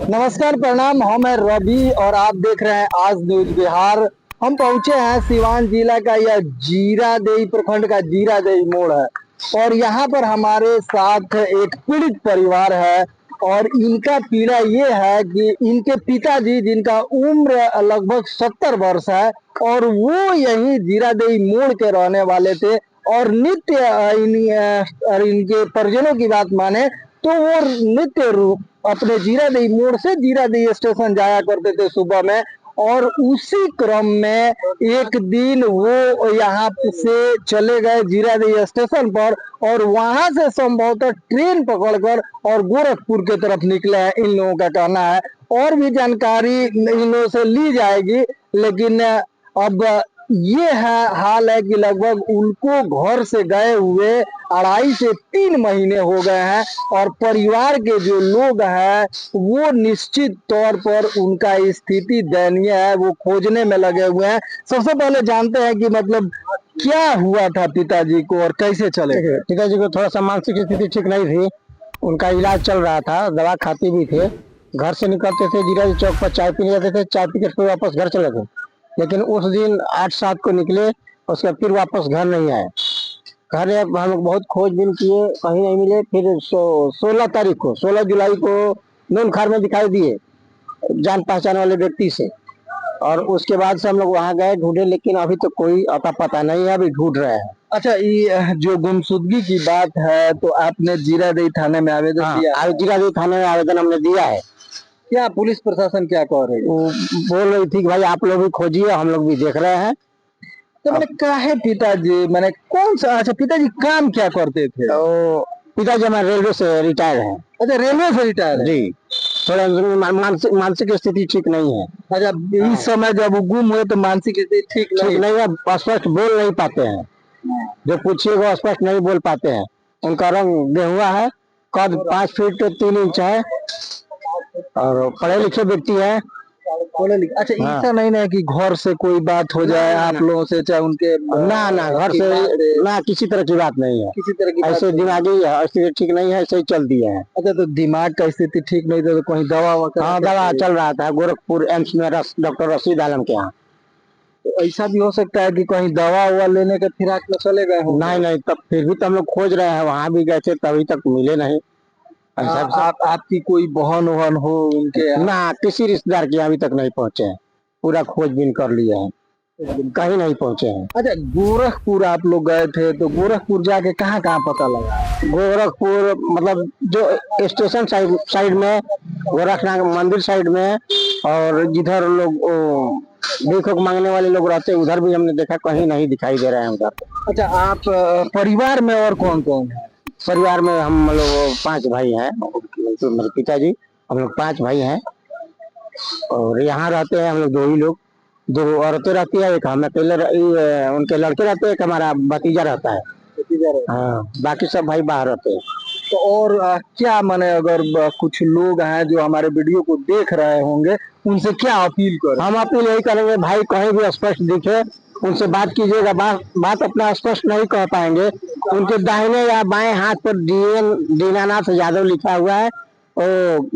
नमस्कार, प्रणाम। हम है रवि और आप देख रहे हैं आज न्यूज बिहार। हम पहुंचे हैं सिवान जिला का यह जीरादेई प्रखंड का जीरादेई मोड़ है और यहाँ पर हमारे साथ एक पीड़ित परिवार है और इनका पीड़ा ये है कि इनके पिताजी जिनका उम्र लगभग 70 वर्ष है और वो यही जीरादेई मोड़ के रहने वाले थे और नित्य इनके परिजनों की बात माने तो वो नित्य अपने जीरादेई मोड़ से जीरादेई स्टेशन जाया करते थे सुबह में। और उसी क्रम में एक दिन वो यहाँ से चले गए जीरादेई स्टेशन पर और वहां से संभवतः ट्रेन पकड़कर और गोरखपुर की तरफ निकले हैं, इन लोगों का कहना है। और भी जानकारी इन लोगों से ली जाएगी, लेकिन अब ये है हाल है कि लगभग उनको घर से गए हुए 2.5 से 3 महीने हो गए हैं और परिवार के जो लोग हैं वो निश्चित तौर पर उनका स्थिति दयनीय है, वो खोजने में लगे हुए हैं। सबसे पहले जानते हैं कि मतलब क्या हुआ था पिताजी को और कैसे चले गए। पिताजी को थोड़ा सा मानसिक स्थिति ठीक नहीं थी, उनका इलाज चल रहा था, दवा खाते भी थे। घर से निकलते थे, जीरादेई चौक पर चाय पीने जाते थे, चाय पी के फिर वापस घर चले गए। लेकिन उस दिन 8-7 को निकले, उसके फिर वापस घर नहीं आए। घर हम लोग बहुत खोजबीन किए, कहीं नहीं मिले। फिर 16 जुलाई को नूनखार में दिखाई दिए जान पहचान वाले व्यक्ति से, और उसके बाद से हम लोग वहाँ गए, ढूंढे, लेकिन अभी तो कोई अता पता नहीं है, अभी ढूंढ रहे हैं। अच्छा, ये जो गुमशुदगी की बात है तो आपने जीरादेई थाने में आवेदन दिया? जीरादेई थाने में आवेदन हमने दिया है। क्या पुलिस प्रशासन क्या कह रही है? वो बोल रही थी कि भाई आप लोग भी खोजिए, हम लोग भी देख रहे हैं। तो मैंने काहे पिताजी, मैंने कौन सा, अच्छा पिताजी काम क्या करते थे? तो पिताजी हमारे रेलवे से रिटायर है। अच्छा, रेलवे से रिटायर है जी। थोड़ा मानसिक स्थिति ठीक नहीं है। अच्छा, इस समय जब वो गुम हुए तो मानसिक स्थिति ठीक नहीं है, स्पष्ट बोल नहीं पाते हैं। जो पूछिएगा स्पष्ट नहीं बोल पाते हैं। उनका रंग गेहुआ है, कद 5 फीट 3 इंच है और पढ़े लिखे व्यक्ति है। अच्छा, ऐसा नहीं ना कि घर से कोई बात हो जाए आप लोगों से, चाहे उनके ना घर से ना किसी तरह की बात नहीं है, किसी तरह की ऐसे दिमागी स्थिति ठीक नहीं है, ऐसे ही चल दिए हैं। अच्छा, तो दिमाग का स्थिति ठीक नहीं था तो कहीं दवा? हाँ, दवा चल रहा था गोरखपुर एम्स में डॉक्टर रशीद आलम के यहाँ। तो ऐसा भी हो सकता है कि कहीं दवा हुआ लेने के फिराक में चले गए हो? नहीं, तब फिर भी तो हम लोग खोज रहे हैं, वहाँ भी गए थे तभी तक मिले नहीं। आपकी कोई बहन वहन हो उनके? ना, किसी रिश्तेदार के अभी तक नहीं पहुँचे हैं। पूरा खोजबीन कर लिया है, कहीं नहीं पहुँचे हैं। अच्छा, गोरखपुर आप लोग गए थे तो गोरखपुर जाके कहाँ कहाँ पता लगा? गोरखपुर मतलब जो स्टेशन साइड में, गोरखनाथ मंदिर साइड में, और जिधर लोग भीख मांगने वाले लोग रहते हैं उधर भी हमने देखा, कहीं नहीं दिखाई दे रहे हैं उधर। अच्छा, आप परिवार में और कौन कौन है? परिवार में हम लोग 5 भाई हैं, तो मेरे पिताजी, हम लोग 5 भाई हैं और यहाँ रहते हैं हम लोग 2 ही लोग। 2 औरतें रहती है, एक हम अकेले, उनके लड़के रहते हैं, एक हमारा भतीजा रहता है। हाँ, बाकी सब भाई बाहर रहते हैं। तो और क्या माने, अगर कुछ लोग हैं जो हमारे वीडियो को देख रहे होंगे उनसे क्या अपील करें? हम अपील यही करेंगे, भाई कहीं भी स्पष्ट दिखे उनसे बात कीजिएगा। बात अपना स्पष्ट नहीं कह पाएंगे। उनके दाहिने या बाएं हाथ पर दीनानाथ यादव लिखा हुआ है, और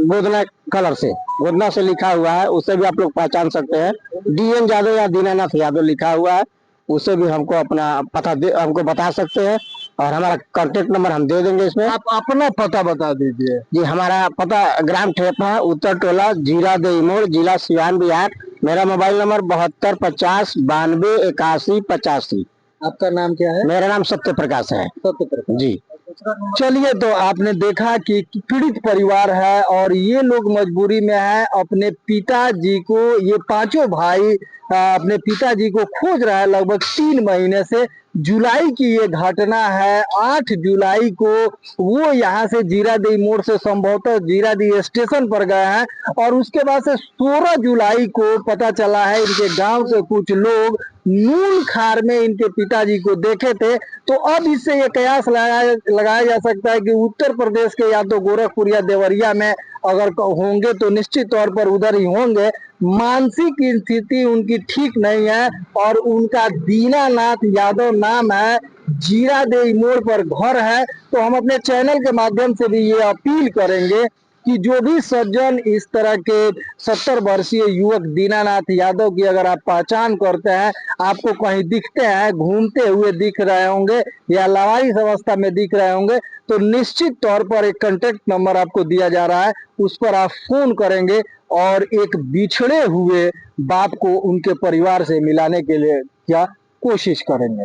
गोदना से लिखा हुआ है, उससे भी आप लोग पहचान सकते हैं। DN यादव या दीनानाथ यादव लिखा हुआ है, उससे भी हमको अपना पता हमको बता सकते हैं, और हमारा कांटेक्ट नंबर हम दे देंगे इसमें। आप अपना पता बता दीजिए। जी, हमारा पता ग्राम ठेपा, उत्तर टोला, जीरादेई मोड़, जिला सिवान, बिहार। मेरा मोबाइल नंबर 72 50 92 81 85। आपका नाम क्या है? मेरा नाम सत्य प्रकाश है। सत्य प्रकाश जी। चलिए, तो आपने देखा कि पीड़ित परिवार है और ये लोग मजबूरी में है। अपने पिताजी को, ये 5 भाई अपने पिताजी को खोज रहा है लगभग 3 महीने से। जुलाई की ये घटना है। 8 जुलाई को वो यहाँ से जीरादेई मोड़ से संभवतः जीरादेई स्टेशन पर गए हैं और उसके बाद से 16 जुलाई को पता चला है इनके गांव से कुछ लोग नूनखार में इनके पिताजी को देखे थे। तो अब इससे ये कयास लगाया जा सकता है कि उत्तर प्रदेश के या तो गोरखपुर या देवरिया में अगर होंगे तो निश्चित तौर पर उधर ही होंगे। मानसिक स्थिति उनकी ठीक नहीं है और उनका दीनानाथ यादव नाम है, जीरादेई मोड़ पर घर है। तो हम अपने चैनल के माध्यम से भी ये अपील करेंगे कि जो भी सज्जन इस तरह के 70 वर्षीय युवक दीनानाथ यादव की अगर आप पहचान करते हैं, आपको कहीं दिखते हैं, घूमते हुए दिख रहे होंगे या लावारिस अवस्था में दिख रहे होंगे, तो निश्चित तौर पर एक कांटेक्ट नंबर आपको दिया जा रहा है, उस पर आप फोन करेंगे और एक बिछड़े हुए बाप को उनके परिवार से मिलाने के लिए क्या कोशिश करेंगे।